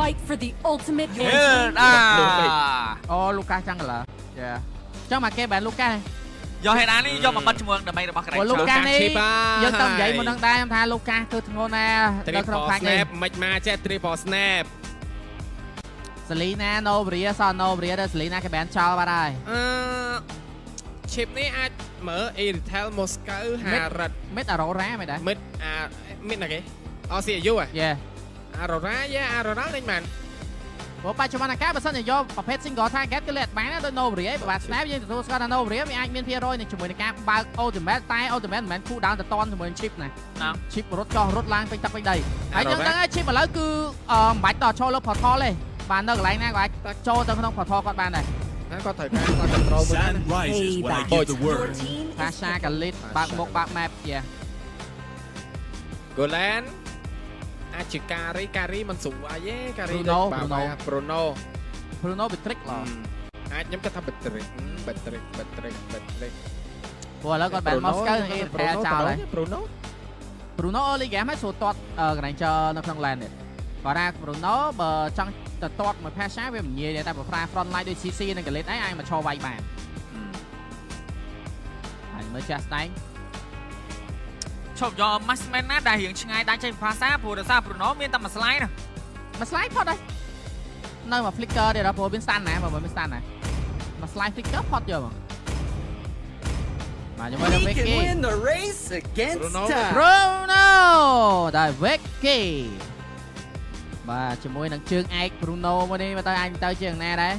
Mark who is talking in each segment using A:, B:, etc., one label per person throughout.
A: fight for the ultimate
B: អូលូកាសចឹងឡចាចឹងមកគេបែនលូកាស
C: យកហេតុណានេះយកមកបិទជាមួយដើម្បីរបស់ក្រែង
B: លូកាសនេះយើងទៅនិយាយមុននឹងដែរខ្ញុំថាលូកាសគឺធ្ងន់ណាស់នៅក្នុងផាក់នេះ
D: មិនមកចេះ triple snap
B: សេលីណាណូវរីសណូវរីដល់សេលីណាគេបែនចោលបាត់ហើយ
D: ឈីបនេះអាចមើល Eritel Moscow ហារិត
B: មិតអារ៉ូរ៉ាមិនដែរ
D: មិតណាគេអស៊ីអាយុហ៎
B: យេ
D: អារ៉ូរ៉ាអារ៉ូរ៉ាលេងបាន
B: ព្រោះបច្ចុប្បន្នកាលបើសិនជាយកប្រភេទ single target គឺលេតបានដោយ Novary ឯងបើ snap យើងទទួលស្គាល់ថា Novary វាអាចមានភាគរយនឹងជាមួយនឹងការបើក ultimate តែ ultimate មិនមែន cool down ទៅតន់ជាមួយ chip ណា chip រត់ចោះរត់ឡើងពេញទឹកពេញដីហើយយើងដឹងហើយ chip ឥឡូវគឺមិនបាច់តចូលលើ portal ទេបាននៅកន្លែងណាក៏អាចចូលទៅក្នុង portal គាត់បានដែរ
D: គាត់ត្រូវការគាត់ control មួយណា
B: ផាសាកាលីតបើកមុខបើក map យ៉ា
D: Golan អាចជាការីមិនស្រួយទេការី
B: Bruno Betrick ឡ
D: អាចខ្ញុំគិតថា Betrick ព្រោះឥឡូវ
B: គាត់បាន Moscow នឹង Eritel ចោលហើយ Bruno early game ហើយស្រួលទាត់កន្លែងចោលនៅក្នុង lane នេះគាត់ថា Bruno បើចង់ទៅទាត់មួយ Pasha វាមិនងាយទេតែបើ front line ដូច CC និង Galit អីអាចមកឈរវាយបានហើយមើលចាស់ស្ដែង
C: ឈប់យក Maxman ណាដែលរៀងឆ្ងាយដាច់ចេញភាសាព្រោះដោយសារ Bruno មានតែមួយ slide ណា
B: មួយ slide ផុតហើយនៅមក flicker ទៀតព្រោះមាន stand ណាបើមាន stand ណាមក slide flicker ផុតយកមកមកជាមួយនឹង Vicky
E: win the race against
B: Bruno ដល់ Vicky បាទជាមួយនឹងជើងឯក Bruno មួយនេះមកទៅអាចទៅជាងណាដែរ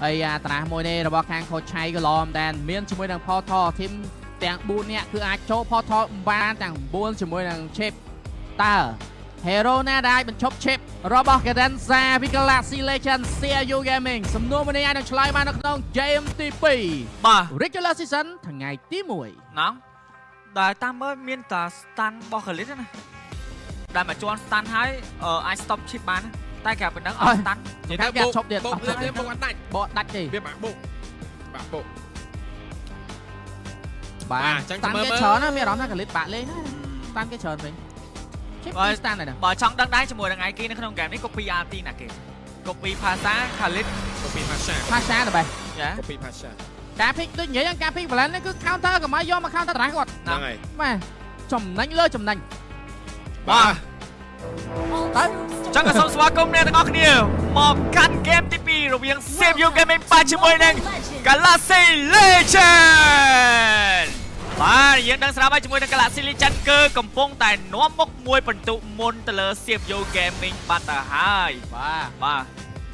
B: ហើយអាត្រាស់មួយនេះរបស់ខាង Coach ឆៃក៏ឡំដែរមានជាមួយនឹង Portal team ទាំង4នាក់គឺអាចចូល Portal បានទាំង9ជាមួយនឹង Chip តើ Hero ណាដែលបញ្ឈប់ Chip របស់ Cadenza ពី Galaxy Legends CU Gaming សំណួរមួយនេះអាចនឹងឆ្លើយបាននៅក្នុង Game ទី2
C: បាទ
B: Regular Season ថ្ងៃទី1
C: ណងដែលតាមមើលមានតែ stand របស់ Galit ណាដែលមកជន់ stand ហើយអាច stop Chip បានតែគេប៉ុណ្ណឹងអត់ stand
D: និយាយថាឈប់ទៀតអត់ដាច់
B: បកដាច់ទេ
D: វាបាក់បុក
B: បាទចឹងមើលច្រើនណាមានអារម្មណ៍ថា Galit បាក់លេងណា stand គេច្រើនវិញChip ពី stand ដែរ
C: បើចង់ដឹងដែរជាមួយនឹង IK នៅក្នុង game នេះ copy RT ណាគេ copy Pasha Galit
D: copy Pasha
B: ទៅបែចា
D: copy Pasha
B: ការភិកដូចនិយាយការភិក balance នេះគឺ counter កុំឲ្យយកមក counter ត្រាស់គាត់
D: ហ្នឹងហើយ
B: បាទចំណេញលើចំណេញ
C: បាទចឹងក៏សូមស្វាគមន៍អ្នកទាំងអស់គ្នាមកកាន់ game ទី2រវាង CU Gaming បាទជាមួយនឹង Galaxy Legend បាទយើងដឹងស្រាប់ហើយជាមួយនឹង Galaxy Legend គឺកំពុងតែនាំមុខមួយបន្ទុកមុនទៅលើ CU Gaming បាត់ទៅហើយបាទ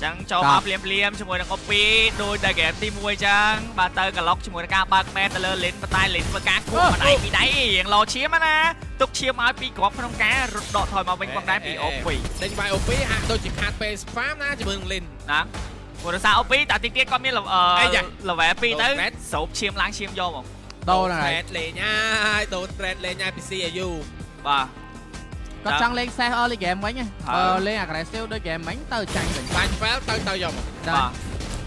C: ចឹងចូលមកភ្លាមជាមួយនឹង Copy ដោយតែ game ទី1ចឹងបាទទៅកឡុកជាមួយនឹងការបើក map ទៅលើ lane បន្តែ lane ធ្វើការគួរមិនដៃពីដៃរៀងលោឈាមណាទុកឈាមឲ្យពីគ្រាប់ក្នុងការរត់ដកថយមកវិញផងដែរពី OP
D: តែបាយ OP ហាក់ដូចជាខាត pace farm ណាជាមួយនឹង lane
C: ណាព្រោះដោយសារ OP តែតិចទៀតគាត់មាន level 2ទៅសោបឈាមឡើងឈាមយកមក
B: ដូរហ្នឹងហើយ
D: trade លេងហើយដូរ trade លេងហើយពី CU
C: បាទ
B: គាត់ចង់លេង safe early game វិញបើលេង aggressive ដូច game វិញទៅចាញ់វិញ
D: បាញ់ fail ទៅយកមក
B: បាទ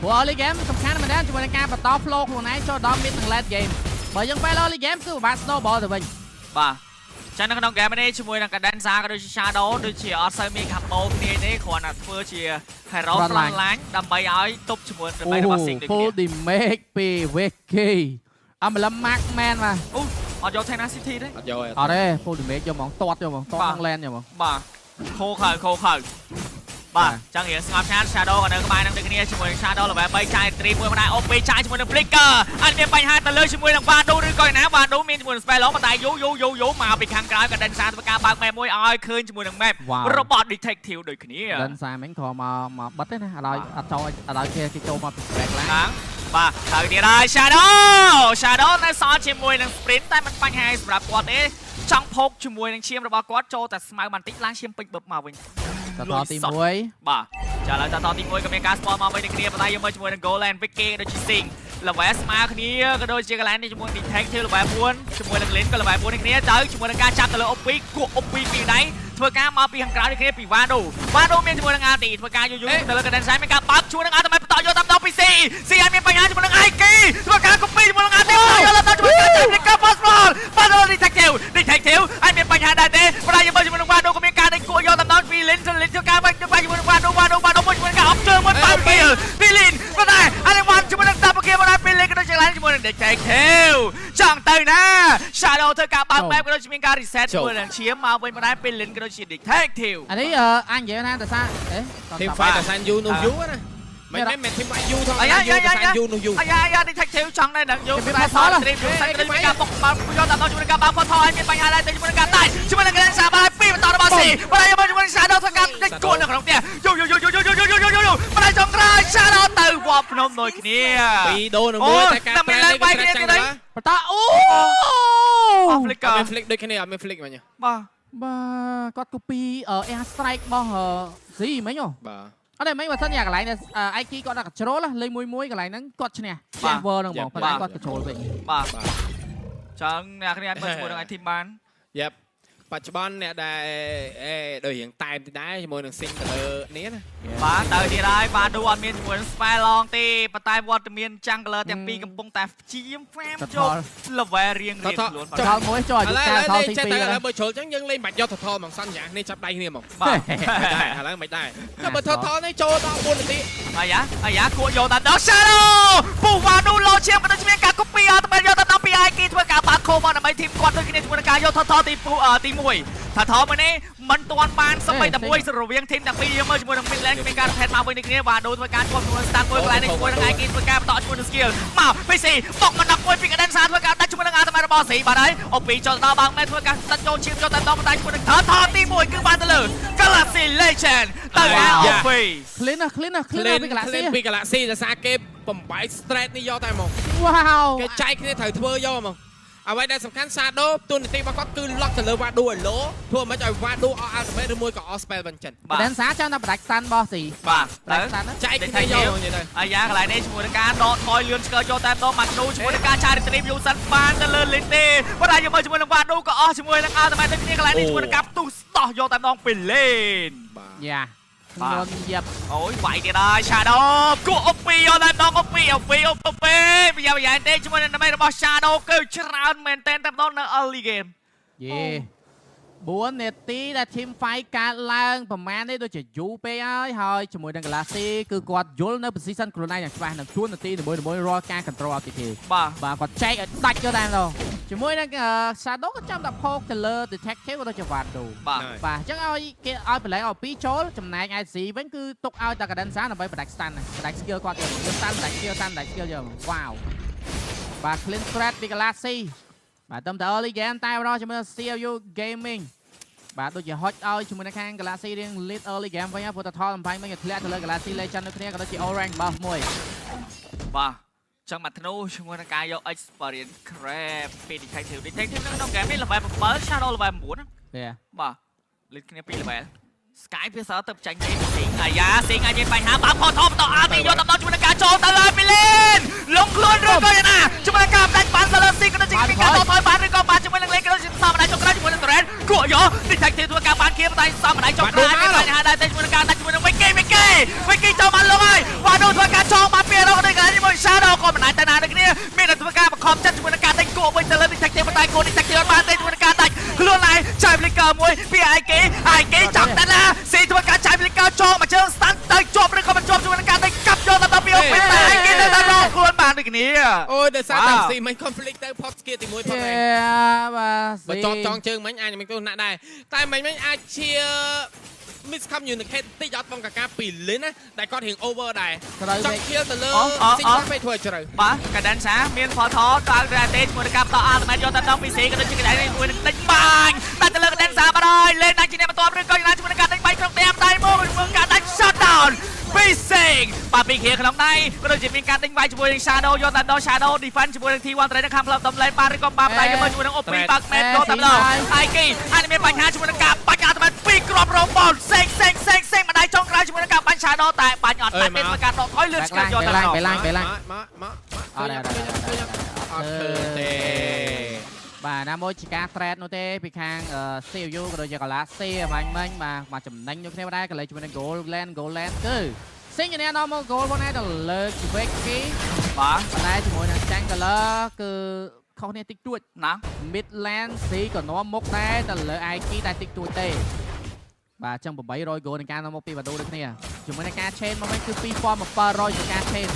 B: ព្រោះ early game សំខាន់មែនទែនជាមួយនឹងការបន្ត flow ខ្លួនឯងចូលដល់ mid និង late game បើយើង fail early game គឺពិបាក snowball ទៅវិញ
C: បាទចឹងនៅក្នុង game នេះជាមួយនឹង Cadenza ក៏ដូចជា Shadow ដូចជាអត់សូវមាន combo គ្នាទេគ្រាន់តែធ្វើជា hero front line ដើម្បីឲ្យទប់ជាមួយរបស់ Sing ដូចគ្នា
B: full damage ពី Vicky អមលំ Mark Man បាទ
C: អត់យក Tenacity ទេ
D: អត់យក
B: អត់ទេ full damage យកហ្មងទាត់យកហ្មងទាត់ក្នុង lane យកហ្មង
C: បាទខូខើបាទចឹងរៀងស្ងប់ស្ងាត់ Shadow ក៏នៅក្បែរនឹងដូចគ្នាជាមួយនឹង Shadow ល្បែ3ចាយត្រីមួយម្ដង OP ចាយជាមួយនឹង Flicker អត់មានបញ្ហាទៅលើជាមួយនឹង Vado ឬក៏ណា Vado មានជាមួយនឹង Spell Long ប៉ុន្តែយូមកពីខាងក្រៅ Cadenza ធ្វើការបើក map មួយឲ្យឃើញជាមួយនឹង map របស់ Detective ដូចគ្នា
B: Cadenza មិញគ្រាន់មកបិទទេណាអត់ឲ្យអត់ចូលឲ្យគេចូលមកពី back
C: ឡើងបាទហើយទៀតហើយ Shadow នៅសល់ជាមួយនឹង Sprint តែមិនបញ្ហាសម្រាប់គាត់ទេចង់ផោកជាមួយនឹងឈាមរបស់គាត់ចូលតែស្មៅបន្តិចឡើងឈាមពេញបឹបមកវិញ
B: តទី1
C: បាទចាឥឡូវតទី1ក៏មានការស្គាល់មកវិញគ្នាប៉ុន្តែយើងមើលជាមួយនឹង Golan Vicky ដូចជា Sing level ស្មើគ្នាក៏ដូចជា Galan នេះជាមួយ Detective level 4ជាមួយនឹង Lin ក៏ level 4នេះគ្នាទៅជាមួយនឹងការចាប់ទៅលើ OP គួរ OP ពីដៃធ្វើការមកពីខាងក្រៅនេះគ្នាពី Vado មានជាមួយនឹង RT ធ្វើការយូរទៅលើ Cadenza មានការបើកជួយនឹង RT បន្តយកតាមដល់ពី C អត់មានបញ្ហាជាមួយនឹង IK ធ្វើការ copy ជាមួយនឹង RT យកតាមជាមួយនឹង Detective Post Ball Detective អត់មានបញ្ហាដែរទេប៉ុន្តែយើងមើលជាមួយនឹង Vado ក៏មានការដេញគួរយកតាមដល់ ពីលិនធ្វើការបាញ់ជាមួយវ៉ាដូមួយការអបជើងមួយបើពីលិនក៏ដែរអានេះវ៉ាន់ជាមួយនឹងតាបគៀមកដែរពីលិនក៏ដូចជាឡើងជាមួយនឹង Detective ចង់ទៅណា Shadow ធ្វើការបើក map ក៏ដូចជាមានការ reset ជាមួយនឹងឈាមមកវិញមកដែរពីលិនក៏ដូចជា Detective
B: អានេះអញនិយាយណាតែថាអេ
D: Team fight តែសានយូនោះយូណាមិនមែន Team fight យូធម្មតាយូតែសានយូនោះយូ
C: អាយ៉ា Detective ចង់ដែរនឹងយូតែសល់ត្រីយូតែក៏ដូចជាការបុកបាល់យកតាមជាមួយនឹងការបើក portal ឲ្យមានបញ្ហាដែរទៅជាមួយនឹងការតាច់ជាមួយនឹង Grand Saba ពីបន្តរបស់ស៊ីបើយកជាមួយនឹង Shadow ធ្វើការតិចគួននៅក្នុងផ្ទះយូបើចង់ក្រោយ Shadow ទៅវត្តភ្នំដូចគ្នា
D: ពីដូរនឹងមួយតែការប្រើនេះវាច្រាច់ចឹងដែរ
B: បន្តអូ
C: អស់ flick
D: អត់មាន flick ដូចគ្នាអត់មាន flick មិញ
B: បាទគាត់ copy air strike របស់ស៊ីមិញហ៎
D: បាទ
B: អត់ទេមិញបើសិនជាកន្លែងអាយគីគាត់ដាក់ control លេងមួយកន្លែងហ្នឹងគាត់ឈ្នះ server ហ្នឹងហ្មងប៉ុន្តែគាត់ control វិញ
C: បាទចឹងអ្នកគ្នាមើលជាមួយនឹង team បាន
D: យ៉ាប់បច្ចុប្បន្នអ្នកដែលដូចរៀងតែមទីដែរជាមួយនឹង Sing ទៅលើនេះណា
C: បាទទៅទៀតហើយបាទឌូអត់មានជាមួយនឹង Spy Long ទេប៉ុន្តែវត្តមាន Jungler ទាំងពីរកំពុងតែព្យាយាម farm យក level រៀងខ្លួន
B: ចូលមួយចូលអាយុកាលថោទី2
D: ឥឡូវបើជ្រុលចឹងយើងលេងបាច់យកថថមកសន្យានេះចាប់ដៃគ្នាមក
C: បាទ
D: ឥឡូវមិនដែរតែបើថថនេះចូលដល់4នាទី
C: អាយ៉ាគួរយកតាមដល់ Shadow ពូវ៉ានូលោឈាមក៏ដូចជាមានការ copy អត់តែយកតាមដល់ពី IK ធ្វើការបាត់ខោមកដើម្បី team គាត់ដូចគ្នាជាមួយនឹងការយកថថទី1ថាថមកនេះមិនទាន់បានសម្បីតែមួយរវាង team ទាំងពីរយើងមើលជាមួយនឹង mid lane មានការ head មកវិញនេះគ្នាវ៉ាដូធ្វើការជាប់ជាមួយ start មួយកន្លែងនេះជាមួយនឹង IK ធ្វើការបន្តជាមួយនឹង skill មក PC បុកមកដាក់មួយពីកណ្ដាលសាធ្វើការដាច់ជាមួយនឹង Ultimate របស់ស៊ីបាទហើយអូពីចូលដល់បងមែនធ្វើការដាច់ចូលឈាមយកតែដល់បន្តជាមួយនឹងថទី1គឺបានទៅលើ Galaxy Legend ទៅដល់អូពី
B: clean ពី Galaxy
D: ពី Galaxy ដោយសារគេបំបាយ straight នេះយកតែមក
B: wow
D: គេចែកគ្នាត្រូវធ្វើយកមកអ្វីដែលសំខាន់ Shadow ទូនាទីរបស់គាត់គឺ lock ទៅលើ Wado ឲ្យ low ធ្វើមិនឲ្យ Wado អស់ ultimate ឬមួយក៏អស់ spell បញ្ចិន
B: បាទDan សាចាំតែបដាច់ stun របស់ស៊ី
C: បាទទៅ
D: ចែកគ្នាយកនិយាយទៅ
C: អាយ៉ាកន្លែងនេះជាមួយនឹងការដកថយលឿនឆ្កើយកតែម្ដងមកនូជាមួយនឹងការឆារីត្រីយូសិនបានទៅលើលីនទេបើតែយើងមើលជាមួយនឹង Wado ក៏អស់ជាមួយនឹង ultimate ដូចគ្នាកន្លែងនេះជាមួយនឹងការផ្ទុះស្ដោះយកតែម្ដងពីលេន
D: បាទ
B: យ៉ាខ្ញុំយ៉ាប់
C: អូយវាយទៀតហើយ Shadow គួរអុកពីយកតែម្ដងអុកពីប្រយ៉ាទេជាមួយនឹងដើម្បីរបស់ Shadow គឺច្រើនមែនតែម្ដងនៅ early game
B: យេ4នាទីដែល team fight កើតឡើងប្រហែលនេះដូចជាយូរពេកហើយជាមួយនឹង Galaxy គឺគាត់យល់នៅ position ខ្លួនឯងយ៉ាងច្បាស់នឹងជួននាទីមួយរាល់ការ control activity បាទគាត់ចែកឲ្យដាច់យកតែម្ដងជាមួយនឹង Shadow ក៏ចាំតែផោកទៅលើ Detective ក៏ដូចជា Wado បាទអញ្ចឹងឲ្យគេឲ្យប្រឡែងឲ្យ2ចូលចំណែក IC វិញគឺទុកឲ្យតែ Cadenza ដើម្បីបដាច់ stun បដាច់ skill គាត់យក stun បដាច់ skill យកវ៉ាវបាទ clean threat ពី Galaxy បាទតាមត early game តែម្ដងជាមួយ CLU Gaming បាទដូចជាហុចឲ្យជាមួយនឹងខាង Galaxy រៀង lead early game វិញព្រោះតែថតអំបញ្ញវិញធ្លាក់ទៅលើ Galaxy Legend នៅគ្នាក៏ដូចជា all rank buff មួយ
C: បាទចង់មកធ្នូជាមួយនឹងការយក experience crab ពី Detective ក្នុងហ្គេមនេះ level 7 Shadow level 9បាទលេខគ្នា2 level Sky ភាសាទៅចាញ់ទេស៊ីងអាយ៉ាស៊ីងអាចមានបញ្ហាបើផតថបន្តអាទីយកដល់ជាមួយនឹងការចូលទៅហើយពីលេនលងខ្លួនឬក៏យ៉ាងណាជាមួយនឹងការដាច់បានទៅលើស៊ីងក៏ដូចជាមានការតថយបានឬក៏បានជាមួយនឹងលេនក៏ដូចជាសមដែរចុងក្រោយជាមួយនឹង Trend គួរយក Detective ធ្វើការបានគៀបតែសមដែរចុងក្រោយមានបញ្ហាដែរតែជាមួយនឹងការដាច់ជាមួយនឹង Wiki ចូលមកលងហើយវ៉ាដូធ្វើការចូលមកពីរកដូចគ្នាជាមួយ Shadow ក៏មិនអាចទៅណាដូចគ្នាមានតែធ្វើការបង្ខំចិត្តជាមួយនឹងការដាច់គួរវិញទៅលើ Detective តែគួរ Detective បានតែជាមួយនឹងការដាច់ខ្លួនឯងចែក Flicker មួយពី IK ចាប់តែណាស៊ីធ្វើការចាយ Flicker ចូលមកជើង stun ទៅជាប់ឬក៏មិនជាប់ជាមួយនឹងការតែកាប់យកដល់ពីអូពីតែ IK ទៅដល់រកខ្លួនបានដូចគ្នា
D: អូយដោយសារតែស៊ីមិន conflict ទៅ pop skill ទី1 pop ឯងបើចង់ជើងមិញអាចមិនទៅណាស់ដែរតែមិញអាចជា miscommunicate តិចអត់បងកាពីលិនណាដែលគាត់រៀង over ដែរចង់ kill ទៅលើស៊ីគាត់ពេលធ្វើជ្រៅ
C: បាទកាដានសាមាន photo ដល់ Rate ជាមួយនឹងការបន្ត ultimate យកទៅដល់ PC ក៏ដូចជាកន្លែងនេះមួយនឹងដេញបាញ់តែទៅលើកាដានសាបាត់ហើយលេងដាច់ជាអ្នកបន្ទាប់ឬក៏យ៉ាងណាជាមួយនឹងការដេញបាញ់ក្នុងដៃដៃមកការដាច់ shut down PC បាទពីគ្នាក្នុងដៃក៏ដូចជាមានការដេញវាយជាមួយនឹង Shadow យកទៅដល់ Shadow defense ជាមួយនឹង T1 Trade នៅខាងផ្លូវតំលេងបាទឬក៏បាទដៃយកមកជាមួយនឹង OP បាក់ map យកទៅដល់ IK អាចមានបញ្ហាជាមួយនឹងការបាញ់ ultimate ពីគ្រាប់ robot សេងម្ដាយចុងក្រោយជាមួយនឹងការបាញ់ Shadow តែបាញ់អត់តែមានការដកថយលឿនឆ្កឹះយកទៅដល់
B: មកអត់ទេបាទណាមួយជាការ thread នោះទេពីខាង CU ក៏ដូចជា Galaxy មិញបាទចំណេញដូចគ្នាដែរក៏លេខជាមួយនឹង Goldland គឺសិញអ្នក normal goal ផងដែរទៅលើ Vicky
C: បាទ
B: តែជាមួយនឹង Jungler គឺខុសគ្នាតិចតួច
C: ណា
B: Midland C ក៏នាំមុខដែរទៅលើ IK តែតិចតួចទេ បាទចឹង800 goal ในការនាំមកពីបាដូដូចគ្នាជាមួយនឹងការ chain មកវិញគឺ2700ជាការ chain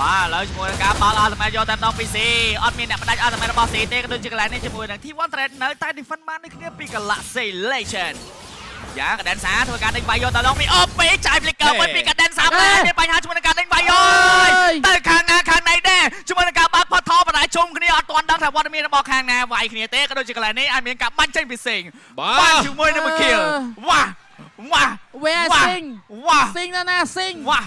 C: បាទឥឡូវជាមួយនឹងការបើកអល់តិមេតយកតែម្ដងពីស៊ីអត់មានអ្នកបដាច់អល់តិមេតរបស់ស៊ីទេក៏ដូចជាកន្លែងនេះជាមួយនឹង T1 Thread នៅតែ defend បានដូចគ្នាពី Galaxy Legend យ៉ាកដិនសាធ្វើការដេញវាយយកតែម្ដងពីអូពេចាយ flicker មួយពីកដិនសាមានបញ្ហាជាមួយនឹងការដេញវាយទៅខាងណាខាងណៃដែរជាមួយនឹងការបើកផតថបដៃជុំគ្នាអត់ទាន់ដឹងថាវត្តមានរបស់ខាងណាវាយគ្នាទេក៏ដូចជាកន្លែងនេះអាចមានការបាញ់ចេញពីស៊ីងបានជាមួយនឹង kill វ៉ា
B: Where sing
C: វ៉ា
B: sing ណា sing
C: វ៉ា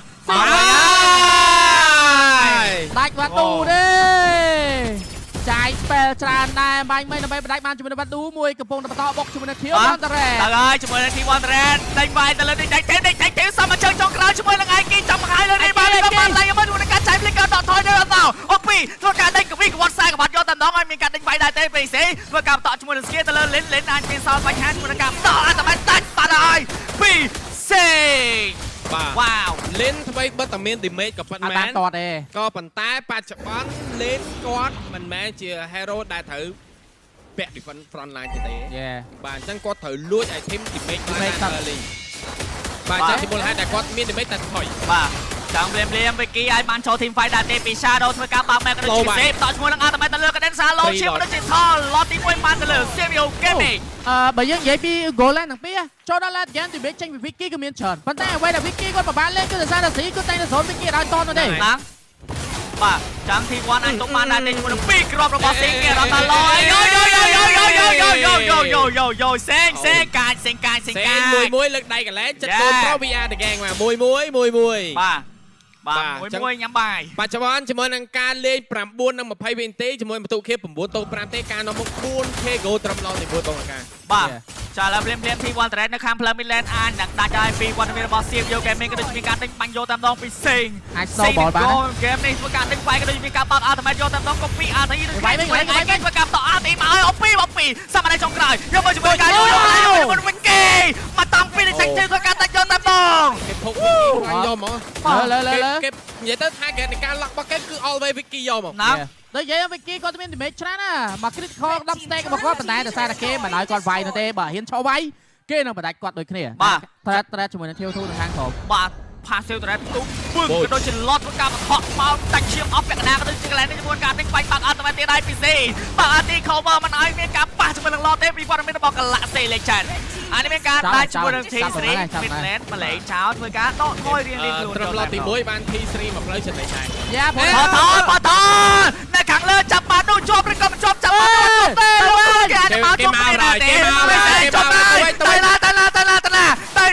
B: ដាច់បាទូទេចាយ spell ច្រើនដែរបាញ់មិនដើម្បីបដាច់បានជាមួយនឹងបាទូមួយកំពុងតែបន្តបុកជាមួយនឹង Kill Counter
C: ទៅហើយជាមួយនឹង T1 Thread ដេញវាយទៅលើដេញទេសមជើងចុងក្រោយជាមួយនឹង IK ចាំបង្ហាញលើនេះបានតែយកមកនឹងការចាយ flicker ដកថយទៅដល់អូពីធ្វើការដេញកវីក្បត់ខ្សែក្បត់យកតែម្ដងឲ្យមានការដេញវាយដែរទេពេលសេធ្វើការបន្តជាមួយនឹង skill ទៅលើ lane អាចមានសល់បញ្ហាជាមួយនឹងការបន្តតែមិនដាច់បាត់ហើយពីសេ
D: បាទវ៉ាវលេនថ្មីបិទតែមាន damage ក៏ប៉ុន្មាន
B: តតទេ
D: ក៏ប៉ុន្តែបច្ចុប្បន្នលេនគាត់មិនមែនជា hero ដែលត្រូវពាក់ defend front line ទេបាទអញ្ចឹងគាត់ត្រូវលួច item damage ឡើងលេងបាទអញ្ចឹងជាមូលហេតុដែលគាត់មាន damage តែថយ
C: បាទចាំភ្លាមវិគីឲ្យបានចូល team fight ដែរទេពី Shadow ធ្វើការបើក map ក៏ដូចជាសេបតជាមួយនឹង Ultimate ទៅលើ Cadenza លោឈៀមដូចជាថល lot ទី1បានទៅលើ Serial Gaming
B: បើយើងនិយាយពី goal line ទាំងពីរចូលដល់ late game ទីចេញពី Vicky ក៏មានច្រើនប៉ុន្តែអ្វីដែល Vicky គាត់ប្រហែលលេងគឺដោយសារតែស៊ីគាត់តែងតែសូន Vicky ឲ្យតនោះទេ
C: បាទចាំ T1 អាចទុកបានដែរទេជាមួយនឹង2គ្រាប់របស់ស៊ីគេរត់ដល់ឡយយោសេងកាច
D: មួយលើកដៃកន្លែងចិត្តកូន Pro VR តកែងមកមួយ
C: បាទមួយញ៉ាំបាយ
D: បច្ចុប្បន្នជាមួយនឹងការលេង9 និង 20 វិនាទីជាមួយបន្ទុកខៀប9ទៅ5ទេការនាំមុខ 4k goal ត្រឹមឡងទី1បងអាការ
C: បាទចាឥឡូវភ្លាម T1 Thread នៅខាង Plum Midland អាចនឹងដាច់ឲ្យពីវត្តមានរបស់ Serial Gaming ក៏ដូចជាមានការដេញបាញ់យកតាមដងពីសេង
B: អាច snowball បាន
C: game នេះធ្វើការដេញវាយក៏ដូចជាមានការបើក Ultimate យកតាមដង copy RT នឹងវាយធ្វើការបន្ត RT មកឲ្យអូពីសម័យចុងក្រោយយកមកជាមួយការយកវិញគេមកតាំងពីនេះចេញធ្វើការដាច់យកតាមដង
D: គេភុកយកមកគេនិយាយទៅថាគេនៃការ lock របស់គេគឺ always Vicky យកមក
C: ណា
B: ដូចនិយាយ Vicky គាត់មាន damage ច្រើនណាមក critical 10 stack របស់គាត់ប៉ុន្តែដោយសារតែគេមិនឲ្យគាត់វាយនោះទេបើហ៊ានឈោវាយគេនឹងបដាច់គាត់ដូចគ្នាត្រាជាមួយនឹង Theo 2នៅខាងក្រោម
C: បាទផាស Theo 2ទុំពឹងក៏ដូចជា lot ធ្វើការបង្ហក់មកដាច់ឈាមអស់ពាក់កណ្ដាលក៏ដូចជាកន្លែងនេះជាមួយការដេញបាញ់បាក់អត់តែទៀតដែរពីសេបាក់ RT cover មិនឲ្យមានការប៉ះជាមួយនឹង lot ទេពីវត្តមានរបស់ Galaxy Legend អានេះមានការដាច់ជាមួយនឹង T3 Midland មកលេងចោលធ្វើការដកថយរៀងខ្លួន
D: ត្រឹម lot ទី1បាន T3 មកផ្លូវចិត្តដែរ
B: យ៉ាផ
C: តនៅខាងលើចាប់បាននោះជាប់ឬក៏មិនជាប់ចាប់បានទេគេអាចមកជាប់ទេចាប់ទៅ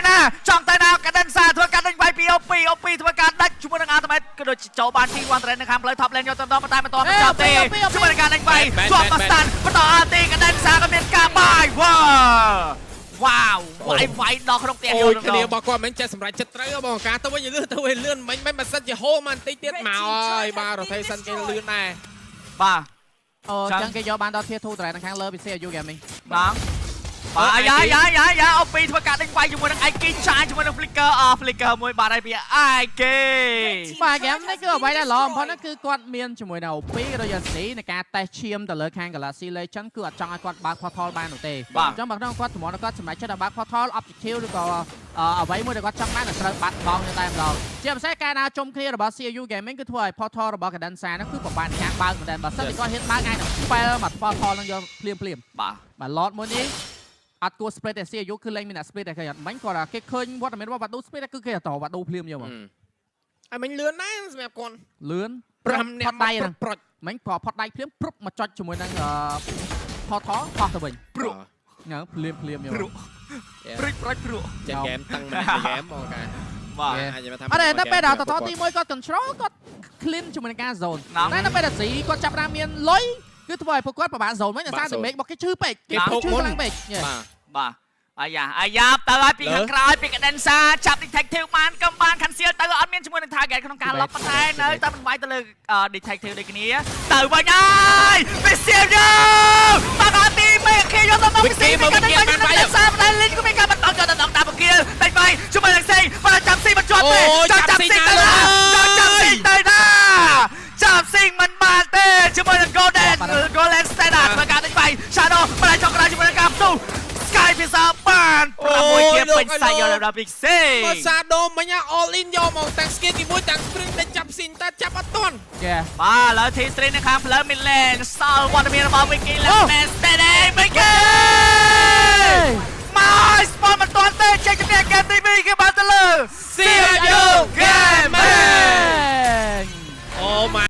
C: ណាចង់ទៅណាកដិនសាធ្វើការដេញវាយពីអូពីធ្វើការដាច់ជាមួយនឹង Ultimate ក៏ដូចជាចូលបាន T1 Thread នៅខាងផ្លូវ top lane យកទៅដល់តែមិនទាន់ចាប់ទេជាមួយនឹងការដេញវាយជាប់មកស្តាន់បន្ត RT កដិនសាក៏មានការបាយវ៉ាវវាយដល់ក្នុងផ្ទះ
D: យកគ្នារបស់គាត់មិនចេះសម្រេចចិត្តត្រូវបងការទៅវិញលឿនមិនមិនសិនជាហូរមកបន្តិចទៀតមកហើយបាទ rotation គេលឿនដែរ
C: បាទ
B: ចឹងគេយកបានដល់ tier 2 Thread នៅខាងលើ PCU Gaming
C: បងបាទយ៉ាអូពីធ្វើការដេញវាយជាមួយនឹង IK ចាយជាមួយនឹង flicker មួយបាទហើយពី IK
B: បាទ game នេះគឺអ្វីដែលល្អបំផុតគឺគាត់មានជាមួយនៅ OP ក៏ដូចជាស៊ីในការតេស្តឈាមទៅលើខាង Galaxy Legend គឺអត់ចង់ឲ្យគាត់បើក portal បាននោះទេអញ្ចឹងបើក្នុងគាត់ជំនន់គាត់សម្រេចចិត្តឲ្យបើក portal objective ឬក៏អ្វីមួយដែលគាត់ចង់បានត្រូវបាត់បង់តែម្ដងជាពិសេសការណាជុំគ្នារបស់ CU Gaming គឺធ្វើឲ្យ portal របស់ Cadenza នោះគឺពិបាកក្នុងការបើកមែនតែបើសិនជាគាត់ហ៊ានបើកអាចនឹង spell មក portal នឹងយកភ្លាមបាទ lot មួយនេះអត់គួរ split តែ CU គឺលេងមានតែ split តែគេអត់មិញគាត់គេឃើញវត្តមានរបស់បាដូ split គឺគេតវត្តូភ្លាមយកមក
D: ហើយមិញលឿនដែរសម្រាប់គាត់
B: លឿន
D: 5នាក់ដៃហ្នឹង
B: ប្រុចមិញក៏ផុតដៃភ្លាមព្រុបមកចុចជាមួយនឹងportal ខុសទៅវិញ
C: ព្រុ
B: ញ៉ើភ្លាមយក
C: ព្រុច
D: ចេញហ្គេមតាំងមែនហ្គេមបងកា
C: បាទ
B: អាចថាអត់តែពេលដល់តទី1គាត់ control គាត់ clean ជាមួយនឹងការ zone តែនៅពេលដែលស៊ីគាត់ចាប់បានមានលុយគឺធ្វើឲ្យពួកគាត់ប្រហែល zone វិញដោយសារតែ make របស់គេឈឺពេកគេឈឺខ្លាំងពេក
C: បាទអាយ៉ាទៅហើយពីខាងក្រោយពី Cadenza ចាប់ detective បានកំបាន cancel ទៅអត់មានជាមួយនឹង target ក្នុងការ lock ប៉ុន្តែនៅតែមិនវាយទៅលើ detective ដូចគ្នាទៅវិញហើយពីសៀវយោបាក់អាទីមេគេយកទៅមកពីសៀវមក Cadenza បានលេងក៏មានការបន្តយកទៅដល់តាមគៀលតែវាយជាមួយនឹងសេងបានចាប់ស៊ីមិនជាប់ទេចាប់ស៊ីទៅណាចាប់ស៊ីមិនបានទេជាមួយនឹង Golden Standard ធ្វើការដេញវាយ Shadow បានចង់ក្រោយជាមួយនឹងការផ្ទុះSky Pizza បាន6 game ពេញសាច់ ដល់ Big Sing
D: មកសាដូមិញ all in យកមកតាំង skill ទី1តាំងព្រឹងតែចាប់ស៊ីនតែចាប់អត់ទាន់
B: ចេះ
C: បាទឥឡូវ Team Street នៅខាងផ្លូវ Mid Lane សល់វត្តមានរបស់ Vicky ឡើង Man Standing Vicky មក spawn មិនទាន់ទេចេញជំនះ game ទី2គឺបានទៅលើ
D: សៀយក